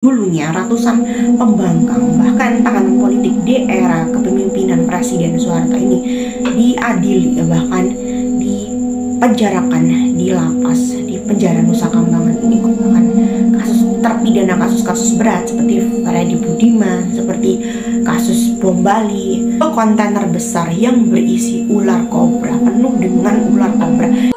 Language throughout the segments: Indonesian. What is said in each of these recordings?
Dulunya ratusan pembangkang bahkan tahanan politik di era kepemimpinan Presiden Soeharto ini diadili bahkan dipenjarakan di lapas di penjara Nusa Kambangan ini, bahkan terpidana kasus-kasus berat seperti Freddy Budiman, seperti kasus bom Bali, kontainer besar yang berisi ular kobra, penuh dengan ular kobra.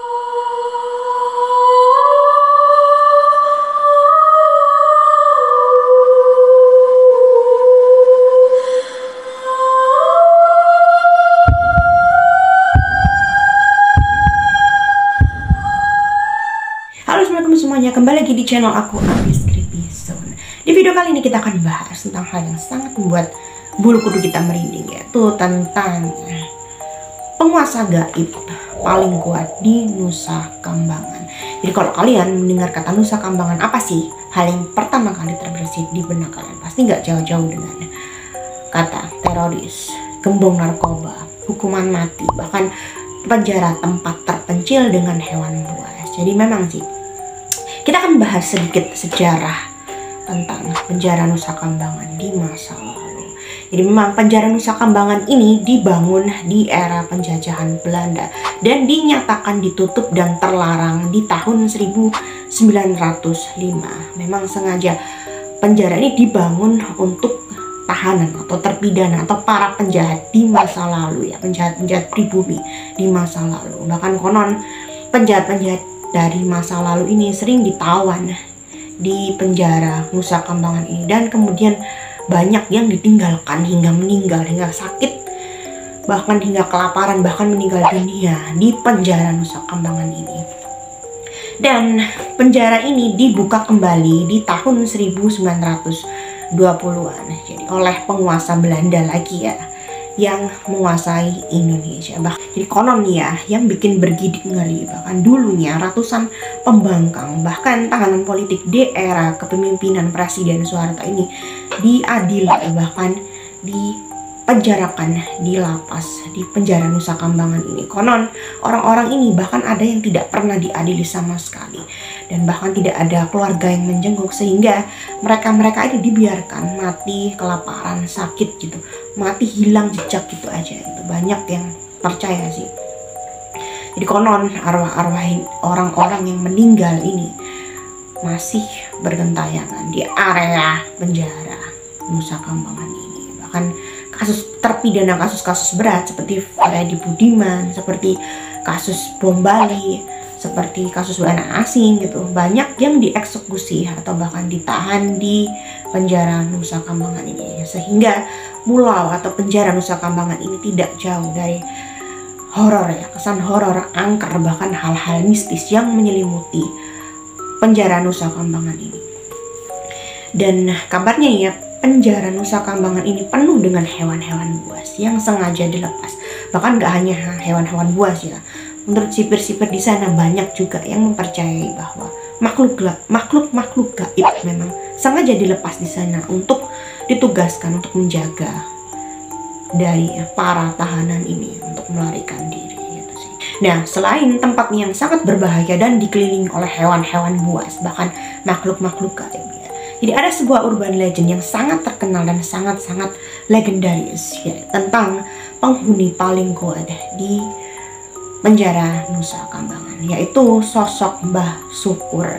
Halo, assalamualaikum semuanya, kembali lagi di channel aku, Abis Creepy Zone. Di video kali ini kita akan bahas tentang hal yang sangat membuat bulu kuduk kita merinding, yaitu tentang penguasa gaib paling kuat di Nusa Kambangan. Jadi kalau kalian mendengar kata Nusa Kambangan, apa sih hal yang pertama kali terbersit di benak kalian? Pasti nggak jauh-jauh dengan kata teroris, gembong narkoba, hukuman mati, bahkan penjara tempat terpencil dengan hewan buas. Jadi memang sih, kita akan bahas sedikit sejarah tentang penjara Nusa Kambangan di masa lalu. Jadi memang penjara Nusa Kambangan ini dibangun di era penjajahan Belanda dan dinyatakan ditutup dan terlarang di tahun 1905. Memang sengaja penjara ini dibangun untuk tahanan atau terpidana atau para penjahat di masa lalu, ya, penjahat-penjahat pribumi di masa lalu. Bahkan konon penjahat-penjahat dari masa lalu ini sering ditawan di penjara Nusa Kambangan ini, dan kemudian banyak yang ditinggalkan hingga meninggal, hingga sakit, bahkan hingga kelaparan, bahkan meninggal dunia di penjara Nusa Kambangan ini. Dan penjara ini dibuka kembali di tahun 1920-an, jadi oleh penguasa Belanda lagi, ya, yang menguasai Indonesia. Jadi konon ya, yang bikin bergidik ngeri, bahkan dulunya ratusan pembangkang bahkan tahanan politik di era kepemimpinan Presiden Soeharto ini diadili, bahkan dipenjarakan di lapas di penjara Nusa Kambangan ini. Konon orang-orang ini bahkan ada yang tidak pernah diadili sama sekali, dan bahkan tidak ada keluarga yang menjenguk, sehingga mereka ini dibiarkan mati kelaparan, sakit gitu, mati hilang jejak gitu aja gitu. Banyak yang percaya sih. Jadi konon arwah-arwah orang-orang yang meninggal ini masih bergentayangan di area penjara Nusa Kambangan ini. Bahkan terpidana kasus-kasus berat seperti Freddy Budiman, seperti kasus bom Bali, seperti kasus WNA asing gitu, banyak yang dieksekusi atau bahkan ditahan di penjara Nusa Kambangan ini, sehingga pulau atau penjara Nusa Kambangan ini tidak jauh dari horor, ya, kesan horor, angker, bahkan hal-hal mistis yang menyelimuti penjara Nusa Kambangan ini. Dan kabarnya ya, penjara Nusa Kambangan ini penuh dengan hewan-hewan buas yang sengaja dilepas. Bahkan gak hanya hewan-hewan buas, ya, menurut sipir-sipir di sana banyak juga yang mempercayai bahwa makhluk gaib memang sengaja dilepas di sana untuk ditugaskan untuk menjaga dari para tahanan ini untuk melarikan diri, gitu sih. Nah, selain tempat yang sangat berbahaya dan dikelilingi oleh hewan-hewan buas, bahkan makhluk-makhluk gaib, ya, jadi ada sebuah urban legend yang sangat terkenal dan sangat-sangat legendaris, ya, tentang penghuni paling kuat di penjara Nusa Kambangan, yaitu sosok Mbah Sukur.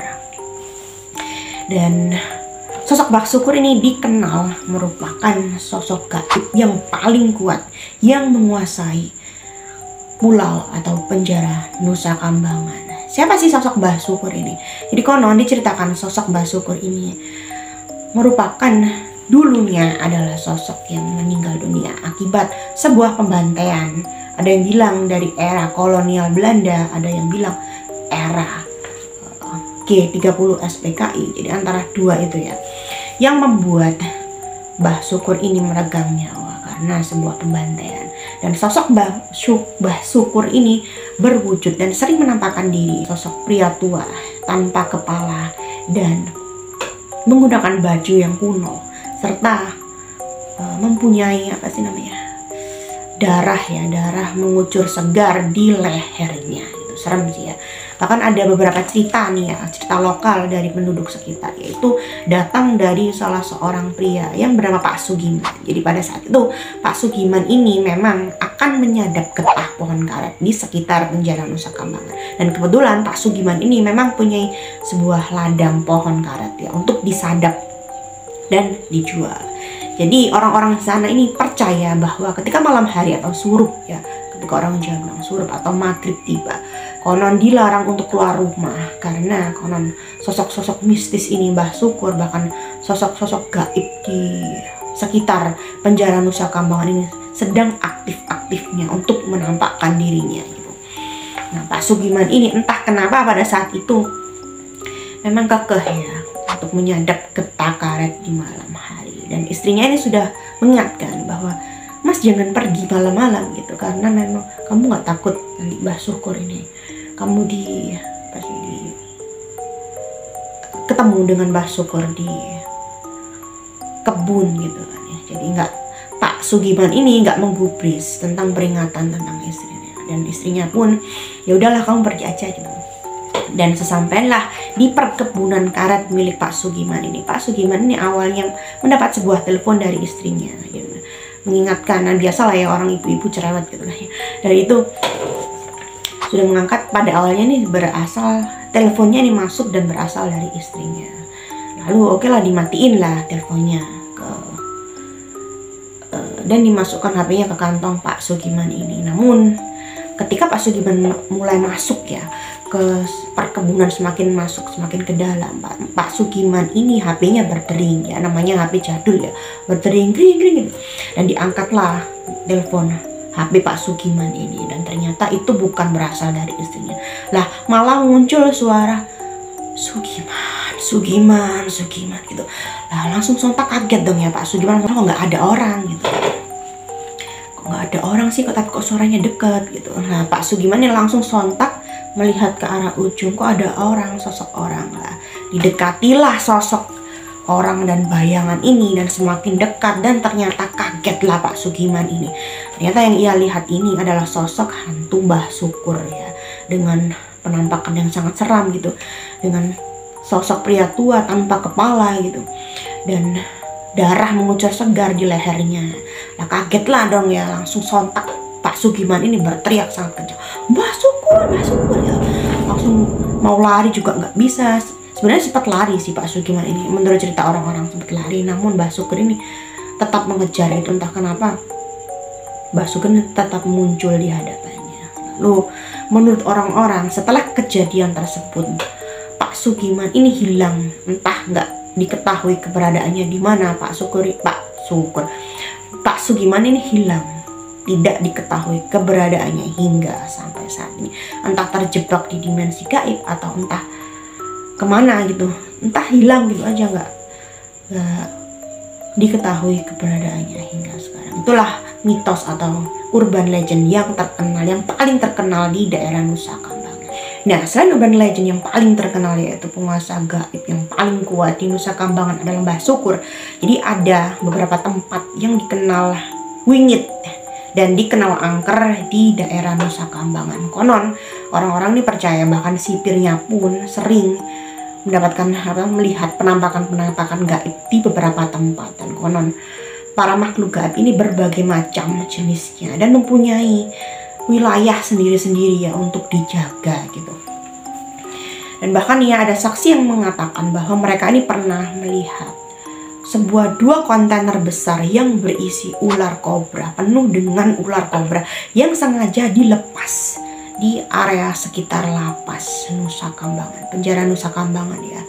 Dan sosok Mbah Sukur ini dikenal merupakan sosok gaib yang paling kuat yang menguasai pulau atau penjara Nusa Kambangan. Siapa sih sosok Mbah Sukur ini? Jadi konon diceritakan sosok Mbah Sukur ini merupakan dulunya adalah sosok yang meninggal dunia akibat sebuah pembantaian. Ada yang bilang dari era kolonial Belanda, ada yang bilang era G30 SPKI. Jadi antara dua itu, ya, yang membuat Mbah Sukur ini meregang nyawa karena sebuah pembantaian. Dan sosok Mbah Sukur ini berwujud dan sering menampakkan diri sosok pria tua tanpa kepala dan menggunakan baju yang kuno, serta mempunyai darah mengucur segar di lehernya. Itu serem sih, ya, Bahkan ada beberapa cerita nih ya, cerita lokal dari penduduk sekitar, yaitu datang dari salah seorang pria yang bernama Pak Sugiman. Jadi pada saat itu Pak Sugiman ini memang akan menyadap getah pohon karet di sekitar penjara Nusa Kambangan. Dan kebetulan Pak Sugiman ini memang punya sebuah ladang pohon karet ya untuk disadap dan dijual. Jadi orang-orang di sana ini percaya bahwa ketika malam hari atau surup ya, ketika orang Jawa bilang surup atau maghrib tiba, konon dilarang untuk keluar rumah karena konon sosok-sosok mistis ini, Mbah Syukur, bahkan sosok-sosok gaib di sekitar penjara Nusa Kambangan ini sedang aktif-aktifnya untuk menampakkan dirinya gitu. Nah, Pak Sugiman ini entah kenapa pada saat itu memang kekeh ya untuk menyadap getah karet di malam hari. Dan istrinya ini sudah mengingatkan bahwa Mas jangan pergi malam-malam gitu, karena memang kamu nggak takut nanti Mbah Syukur ini kamu ketemu dengan Mbah Syukur di kebun gitu kan ya. Jadi Pak Sugiman ini nggak menggubris tentang peringatan tentang istrinya, dan istrinya pun ya udahlah kamu pergi aja gitu. Dan sesampailah di perkebunan karet milik Pak Sugiman ini, Pak Sugiman ini awalnya mendapat sebuah telepon dari istrinya ya, mengingatkan. Nah, biasalah ya orang ibu-ibu cerewet gitu lah ya. Dari itu sudah mengangkat. Pada awalnya nih teleponnya ini masuk dan berasal dari istrinya. Lalu oke lah, dimatiin lah teleponnya dan dimasukkan HP-nya ke kantong Pak Sugiman ini. Namun ketika Pak Sugiman mulai masuk ya ke perkebunan, semakin masuk semakin ke dalam, Pak Sugiman ini HP-nya berdering ya, namanya HP jadul ya, berdering gring gring gitu. Dan diangkatlah telepon HP Pak Sugiman ini, dan ternyata itu bukan berasal dari istrinya. Lah malah muncul suara Sugiman gitu. Lah langsung sontak kaget dong ya Pak Sugiman, kok nggak ada orang gitu. Kok nggak ada orang sih, tapi kok suaranya deket gitu. Nah Pak Sugiman ini langsung sontak melihat ke arah ujung, kok ada orang, sosok orang lah. Didekatilah sosok orang dan bayangan ini, dan semakin dekat, dan ternyata kagetlah Pak Sugiman ini. Ternyata yang ia lihat ini adalah sosok hantu Mbah Syukur ya, dengan penampakan yang sangat seram gitu, dengan sosok pria tua tanpa kepala gitu, dan darah mengucur segar di lehernya. Nah kagetlah dong ya, langsung sontak Pak Sugiman ini berteriak sangat kencang, Mbah Syukur ya. Langsung mau lari juga nggak bisa. Sebenarnya sempat lari sih Pak Sugiman ini, menurut cerita orang-orang sempat lari, namun Mbah Syukur ini tetap mengejar itu. Entah kenapa Mbah Syukur tetap muncul di hadapannya. Lalu menurut orang-orang setelah kejadian tersebut, Pak Sugiman ini hilang, entah nggak diketahui keberadaannya di mana. Pak Sugiman ini hilang, tidak diketahui keberadaannya hingga sampai saat ini. Entah terjebak di dimensi gaib atau entah kemana gitu, entah hilang gitu aja, nggak diketahui keberadaannya hingga sekarang. Itulah mitos atau urban legend yang terkenal, yang paling terkenal di daerah Nusa Kambangan. Nah, selain urban legend yang paling terkenal yaitu penguasa gaib yang paling kuat di Nusa Kambangan adalah Mbah Syukur. Jadi ada beberapa tempat yang dikenal wingit dan dikenal angker di daerah Nusa Kambangan. Konon orang-orang ini percaya, bahkan sipirnya pun sering melihat penampakan gaib di beberapa tempat. Dan konon para makhluk gaib ini berbagai macam jenisnya dan mempunyai wilayah sendiri-sendiri ya untuk dijaga gitu. Dan bahkan ya ada saksi yang mengatakan bahwa mereka ini pernah melihat sebuah 2 kontainer besar yang berisi ular kobra, penuh dengan ular kobra yang sengaja dilepas di area sekitar lapas Nusa Kambangan, penjara Nusa Kambangan ya.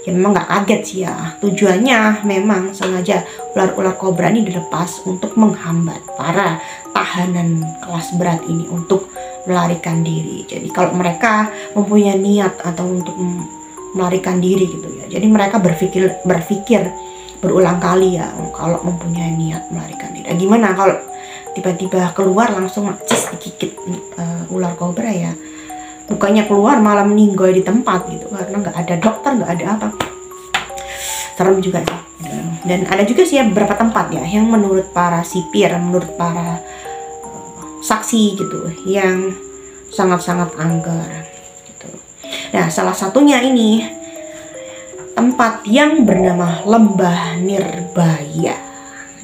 Ya memang nggak kaget sih ya, tujuannya memang sengaja ular-ular kobra ini dilepas untuk menghambat para tahanan kelas berat ini untuk melarikan diri. Jadi kalau mereka mempunyai niat atau untuk melarikan diri gitu ya, jadi mereka berpikir berulang kali ya kalau mempunyai niat melarikan diri. Gimana kalau tiba-tiba keluar langsung digigit ular kobra ya, bukannya keluar malah meninggal di tempat gitu karena nggak ada dokter, nggak ada apa. Serem juga sih. Dan ada juga sih ya beberapa tempat ya yang menurut para sipir, menurut para saksi gitu yang sangat-sangat angker gitu. Nah, salah satunya ini tempat yang bernama Lembah Nirbaya.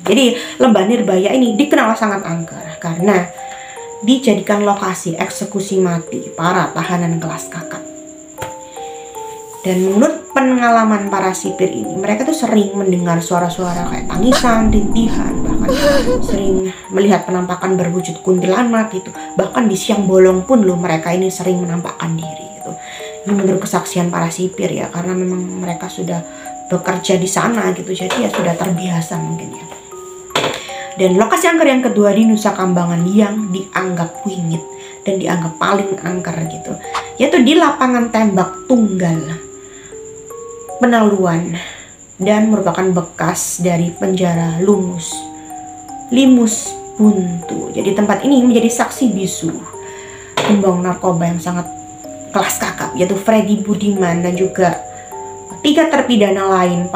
Jadi Lembah Nirbaya ini dikenal sangat angker karena dijadikan lokasi eksekusi mati para tahanan kelas kakap. Dan menurut pengalaman para sipir ini, mereka tuh sering mendengar suara-suara kayak tangisan, rintihan, bahkan sering melihat penampakan berwujud kuntilanak gitu. Bahkan di siang bolong pun loh mereka ini sering menampakkan diri gitu. Ini menurut kesaksian para sipir ya, karena memang mereka sudah bekerja di sana gitu, jadi ya sudah terbiasa mungkin ya. Dan lokasi angker yang kedua di Nusa Kambangan yang dianggap wingit dan dianggap paling angker gitu, yaitu di lapangan tembak tunggal Penaluan, dan merupakan bekas dari penjara Limus Buntu. Jadi tempat ini menjadi saksi bisu gembong narkoba yang sangat kelas kakap, yaitu Freddy Budiman dan juga tiga terpidana lain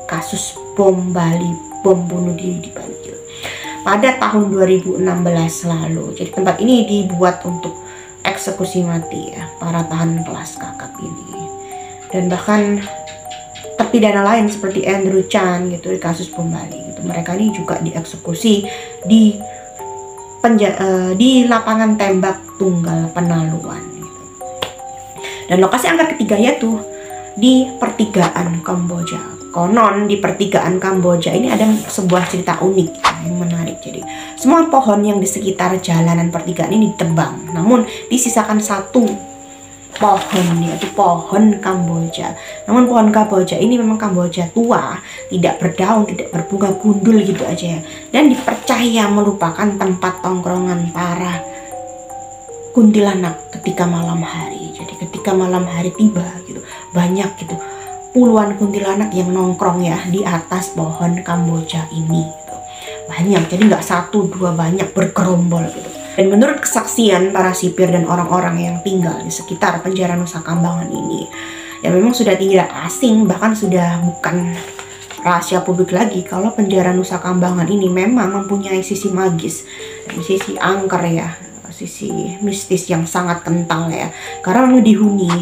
kasus bom bunuh diri di Bali pada tahun 2016 lalu. Jadi tempat ini dibuat untuk eksekusi mati ya para tahanan kelas kakap ini. Dan bahkan terpidana lain seperti Andrew Chan gitu di kasus bom Bali gitu, mereka ini juga dieksekusi di lapangan tembak tunggal Penaluan gitu. Dan lokasi angker ketiga yaitu di pertigaan Kamboja. Konon di pertigaan Kamboja ini ada sebuah cerita unik yang menarik. Jadi semua pohon yang di sekitar jalanan pertigaan ini ditebang, namun disisakan satu pohon, yaitu pohon Kamboja. Namun pohon Kamboja ini memang Kamboja tua, tidak berdaun, tidak berbunga, gundul gitu aja ya. Dan dipercaya merupakan tempat tongkrongan para kuntilanak ketika malam hari. Jadi ketika malam hari tiba gitu, banyak gitu puluhan kuntilanak yang nongkrong ya di atas pohon Kamboja ini gitu. Banyak, jadi nggak satu dua, banyak bergerombol gitu. Dan menurut kesaksian para sipir dan orang-orang yang tinggal di sekitar penjara Nusa Kambangan ini, ya memang sudah tidak asing, bahkan sudah bukan rahasia publik lagi kalau penjara Nusa Kambangan ini memang mempunyai sisi magis dan sisi angker ya, sisi mistis yang sangat kental ya, karena memang dihuni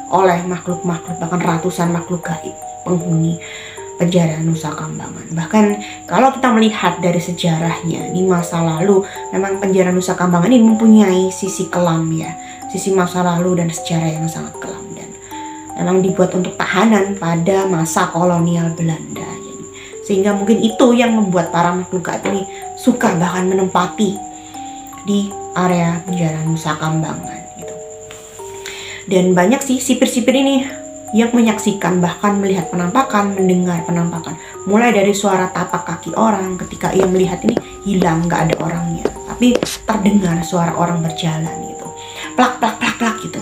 oleh makhluk-makhluk, bahkan ratusan makhluk gaib penghuni penjara Nusa Kambangan. Bahkan kalau kita melihat dari sejarahnya di masa lalu, memang penjara Nusa Kambangan ini mempunyai sisi kelam ya, sisi masa lalu dan sejarah yang sangat kelam, dan memang dibuat untuk tahanan pada masa kolonial Belanda. Sehingga mungkin itu yang membuat para makhluk gaib ini suka bahkan menempati di area penjara Nusa Kambangan. Dan banyak sih sipir-sipir ini yang menyaksikan, bahkan melihat penampakan, mendengar penampakan. Mulai dari suara tapak kaki orang ketika ia melihat ini hilang, nggak ada orangnya, tapi terdengar suara orang berjalan gitu, plak plak plak plak gitu.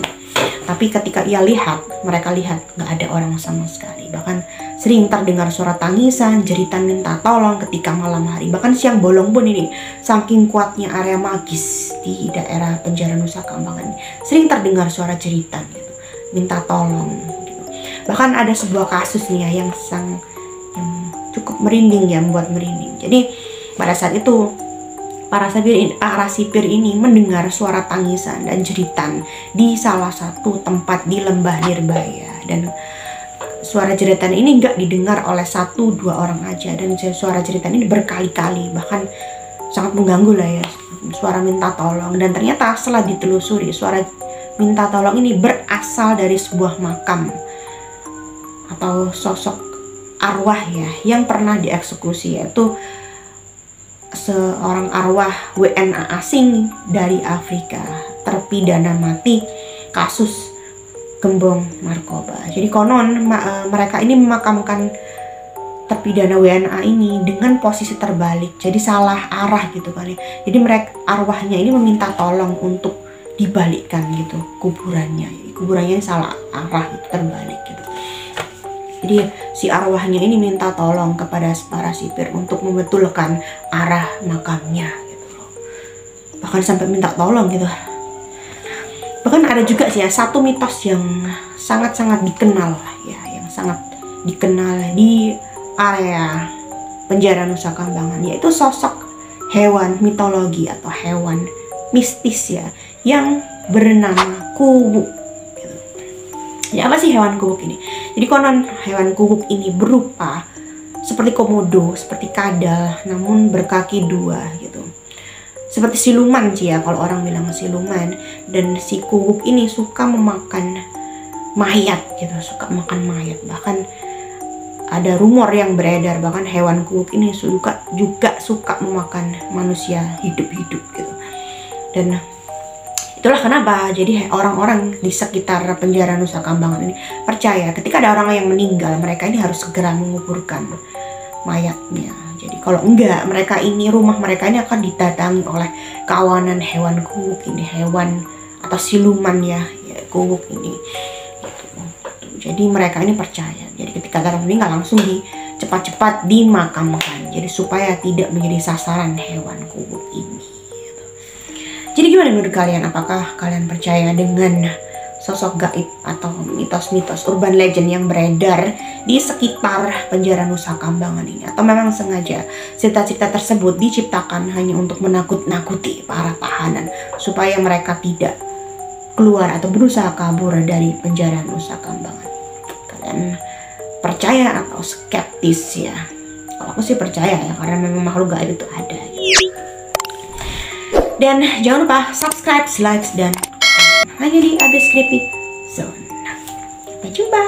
Tapi ketika ia lihat, mereka lihat nggak ada orang sama sekali. Bahkan sering terdengar suara tangisan, jeritan minta tolong ketika malam hari. Bahkan siang bolong pun ini, saking kuatnya area magis di daerah penjara Nusa Kambangan ini, sering terdengar suara jeritan gitu, minta tolong gitu. Bahkan ada sebuah kasus nih ya yang cukup merinding ya, membuat merinding. Jadi pada saat itu para sipir ini mendengar suara tangisan dan jeritan di salah satu tempat di Lembah Nirbaya, dan suara jeritan ini nggak didengar oleh satu dua orang aja, dan suara jeritan ini berkali-kali, bahkan sangat mengganggu lah ya, suara minta tolong. Dan ternyata setelah ditelusuri, suara minta tolong ini berasal dari sebuah makam atau sosok arwah ya yang pernah dieksekusi, yaitu seorang arwah WNA asing dari Afrika, terpidana mati kasus gembong narkoba. Jadi konon mereka ini memakamkan terpidana WNA ini dengan posisi terbalik, jadi salah arah gitu kali. Jadi mereka arwahnya ini meminta tolong untuk dibalikkan gitu kuburannya salah arah gitu, terbalik gitu. Jadi si arwahnya ini minta tolong kepada para sipir untuk membetulkan arah makamnya gitu loh. Bahkan sampai minta tolong gitu. Bahkan ada juga sih ya satu mitos yang sangat-sangat dikenal ya, yang sangat dikenal di area penjara Nusa Kambangan, yaitu sosok hewan mitologi atau hewan mistis ya, yang bernama kuwuk. Gitu. Ya, apa sih hewan kuwuk ini? Jadi konon hewan kuwuk ini berupa seperti komodo, seperti kadal, namun berkaki 2 gitu. Seperti siluman sih ya, kalau orang bilang siluman. Dan si kuwuk ini suka memakan mayat gitu, suka makan mayat. Bahkan ada rumor yang beredar bahkan hewan kuwuk ini juga suka memakan manusia hidup-hidup gitu. Dan itulah kenapa jadi orang-orang di sekitar penjara Nusa Kambangan ini percaya ketika ada orang yang meninggal, mereka ini harus segera menguburkan mayatnya. Jadi kalau enggak, rumah mereka ini akan didatangi oleh kawanan hewan kuwuk ini, hewan atau siluman ya kuwuk ini. Gitu. Jadi mereka ini percaya. Jadi ketika orang meninggal langsung cepat-cepat dimakamkan. Jadi supaya tidak menjadi sasaran hewan kuwuk ini. Gitu. Jadi gimana menurut kalian? Apakah kalian percaya dengan sosok gaib atau mitos-mitos urban legend yang beredar di sekitar penjara Nusa Kambangan ini? Atau memang sengaja cerita-cerita tersebut diciptakan hanya untuk menakut-nakuti para tahanan supaya mereka tidak keluar atau berusaha kabur dari penjara Nusa Kambangan? Kalian percaya atau skeptis ya? Kalau aku sih percaya ya, karena memang makhluk gaib itu ada gitu. Dan jangan lupa subscribe, like, dan hanya di Abis Creepy Zone. Sampai jumpa.